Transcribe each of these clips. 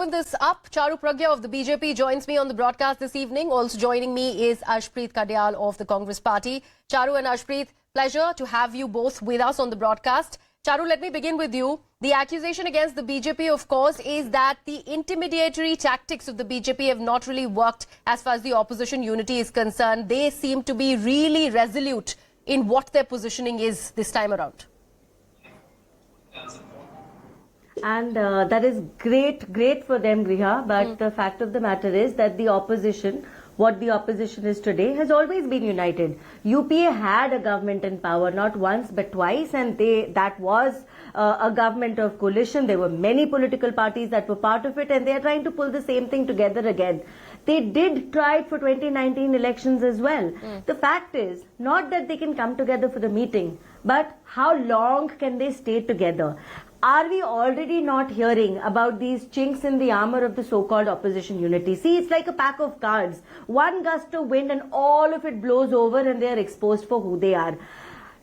Open this up. Charu Pragya of the BJP joins me on the broadcast this evening. Also joining me is Arshpreet Khadial of the Congress Party. Charu and Arshpreet, pleasure to have you both with us on the broadcast. Charu, let me begin with you. The accusation against the BJP, of course, is that the intimidatory tactics of the BJP have not really worked as far as the opposition unity is concerned. They seem to be really resolute in what their positioning is this time around. And that is great for them, Griha. But the fact of the matter is that the opposition, what the opposition is today, has always been united. UPA had a government in power, not once but twice, and that was a government of coalition. There were many political parties that were part of it, and they are trying to pull the same thing together again. They did try it for 2019 elections as well. The fact is, not that they can come together for the meeting, but how long can they stay together? Are we already not hearing about these chinks in the armor of the so-called opposition unity? See, it's like a pack of cards. One gust of wind and all of it blows over and they are exposed for who they are.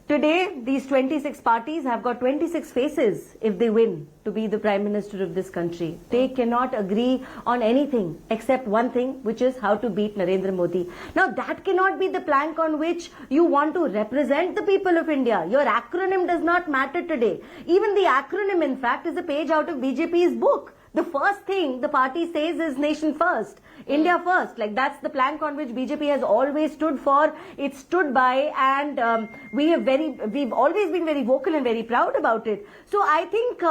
Today, these 26 parties have got 26 faces if they win to be the Prime Minister of this country. They cannot agree on anything except one thing, which is how to beat Narendra Modi. Now, that cannot be the plank on which you want to represent the people of India. Your acronym does not matter today. Even the acronym, in fact, is a page out of BJP's book. The first thing the party says is nation first, India first. Like, that's the plank on which BJP has always stood for. It stood by, and we've always been very vocal and very proud about it. So I think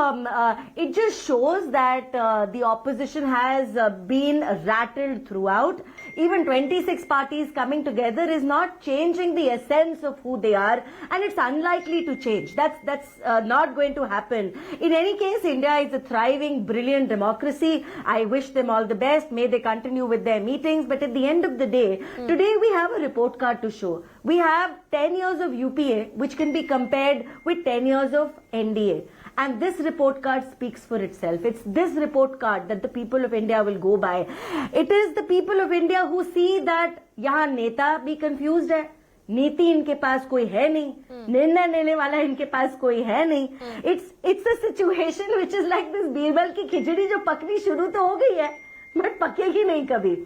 it just shows that the opposition has been rattled throughout. Even 26 parties coming together is not changing the essence of who they are, and it's unlikely to change. That's not going to happen. In any case, India is a thriving, brilliant democracy. I wish them all the best. May they continue with their meetings. But at the end of the day, today we have a report card to show. We have 10 years of UPA, which can be compared with 10 years of NDA. And this report card speaks for itself. It's this report card that the people of India will go by. It is the people of India who see that यहाँ नेता भी confused है, नीति इनके पास कोई है नहीं, निर्णय लेने वाला इनके पास कोई है नहीं. It's a situation which is like this Birbal की खिचड़ी जो पकनी शुरू तो हो गई है, but पकेगी नहीं कभी.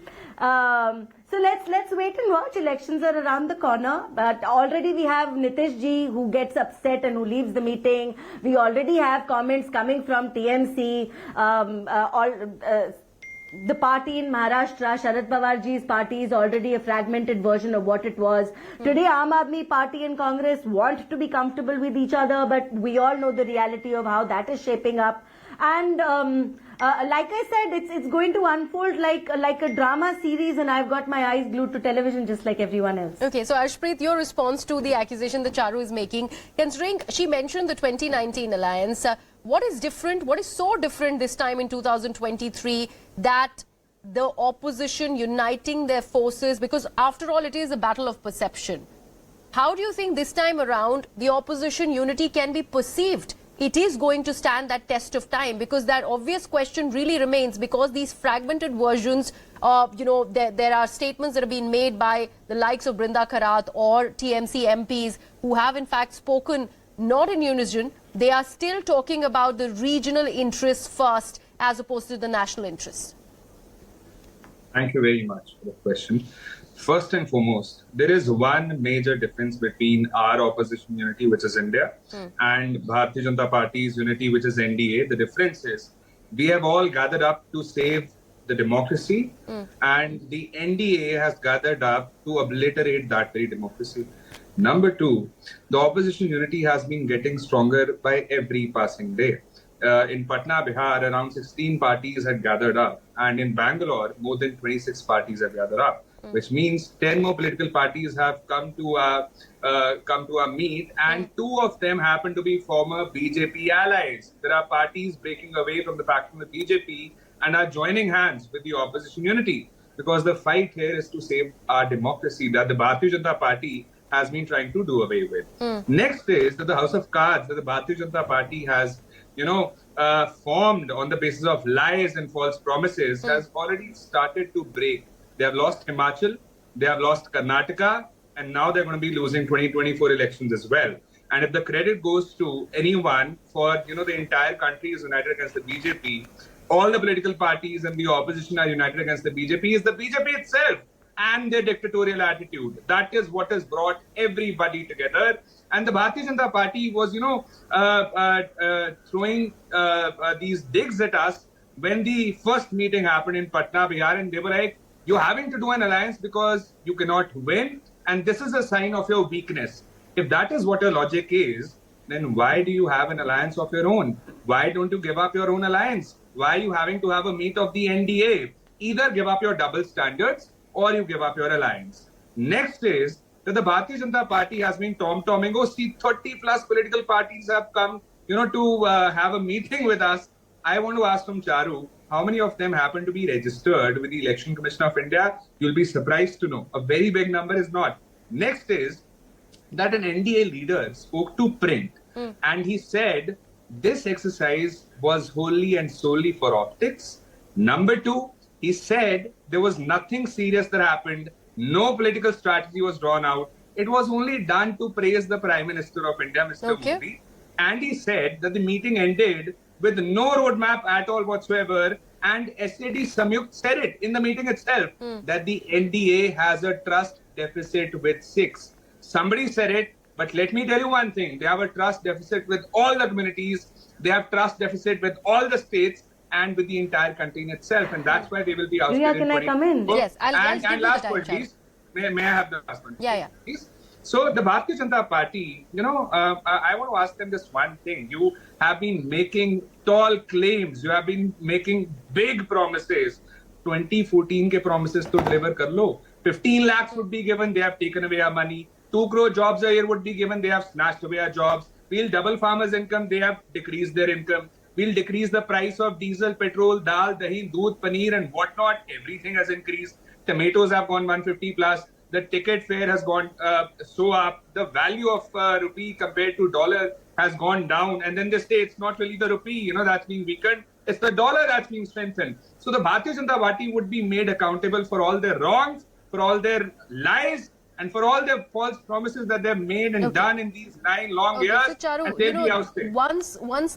So let's wait and watch. Elections are around the corner, but already we have Nitish ji who gets upset and who leaves the meeting. We already have comments coming from TMC. The party in Maharashtra, Sharad Pawar ji's party, is already a fragmented version of what it was. Today, Aam Aadmi Party and Congress want to be comfortable with each other, but we all know the reality of how that is shaping up. And like I said, it's going to unfold like a drama series, and I've got my eyes glued to television just like everyone else. Okay, so Arshpreet, your response to the accusation that Charu is making, considering she mentioned the 2019 alliance, what is different? What is so different this time in 2023 that the opposition uniting their forces? Because after all, it is a battle of perception. How do you think this time around the opposition unity can be perceived? It is going to stand that test of time, because that obvious question really remains, because these fragmented versions, there are statements that have been made by the likes of Brinda Khairat or TMC MPs who have in fact spoken not in unison. They are still talking about the regional interests first as opposed to the national interests. Thank you very much for the question. First and foremost, there is one major difference between our opposition unity, which is India, and Bharatiya Janata Party's unity, which is NDA. The difference is we have all gathered up to save the democracy, and the NDA has gathered up to obliterate that very democracy. Number two, the opposition unity has been getting stronger by every passing day. In Patna, Bihar, around 16 parties had gathered up, and in Bangalore, more than 26 parties have gathered up. Which means 10 more political parties have come to a meet, and 2 of them happen to be former BJP allies. There are parties breaking away from the faction of BJP and are joining hands with the opposition unity, because the fight here is to save our democracy that the Bharatiya Janata Party has been trying to do away with. Next is that the House of Cards that the Bharatiya Janata Party has, formed on the basis of lies and false promises has already started to break. They have lost Himachal, they have lost Karnataka, and now they're going to be losing 2024 elections as well. And if the credit goes to anyone for, the entire country is united against the BJP, all the political parties and the opposition are united against the BJP is the BJP itself and their dictatorial attitude. That is what has brought everybody together. And the Bharatiya Janata Party was, throwing these digs at us when the first meeting happened in Patna, Bihar, and they were like, you're having to do an alliance because you cannot win, and this is a sign of your weakness. If that is what your logic is, then why do you have an alliance of your own? Why don't you give up your own alliance? Why are you having to have a meet of the NDA? Either give up your double standards or you give up your alliance. Next is that the Bharatiya Janata Party has been tom-tomming. Oh, see, 30 plus political parties have come, to have a meeting with us. I want to ask from Charu, how many of them happen to be registered with the Election Commission of India? You'll be surprised to know. A very big number is not. Next is that an NDA leader spoke to print and he said this exercise was wholly and solely for optics. Number two, he said there was nothing serious that happened. No political strategy was drawn out. It was only done to praise the Prime Minister of India, Mr. Modi. And he said that the meeting ended with no roadmap at all whatsoever. And SAD Samyukt said it in the meeting itself that the NDA has a trust deficit with 6. Somebody said it, but let me tell you one thing. They have a trust deficit with all the communities. They have trust deficit with all the states and with the entire country in itself. And that's why they will be ousted. Can I come in? Yes, I'll give you last the time, word, please. May I have the last one? Yeah. Please. So the Bharatiya Janata Party, I want to ask them this one thing. You have been making tall claims. You have been making big promises. 2014 ke promises to deliver kar lo. 15 lakhs would be given. They have taken away our money. 2 crore jobs a year would be given. They have snatched away our jobs. We'll double farmers' income. They have decreased their income. We'll decrease the price of diesel, petrol, dal, dahi, doodh, paneer and whatnot. Everything has increased. Tomatoes have gone 150 plus. The ticket fare has gone so up. The value of rupee compared to dollar has gone down. And then they say it's not really the rupee, that's being weakened. It's the dollar that's being strengthened. So the Bharatiya Janata Party would be made accountable for all their wrongs, for all their lies, and for all their false promises that they've made and done in these 9 long years. So Charu, and they'll be ousted. once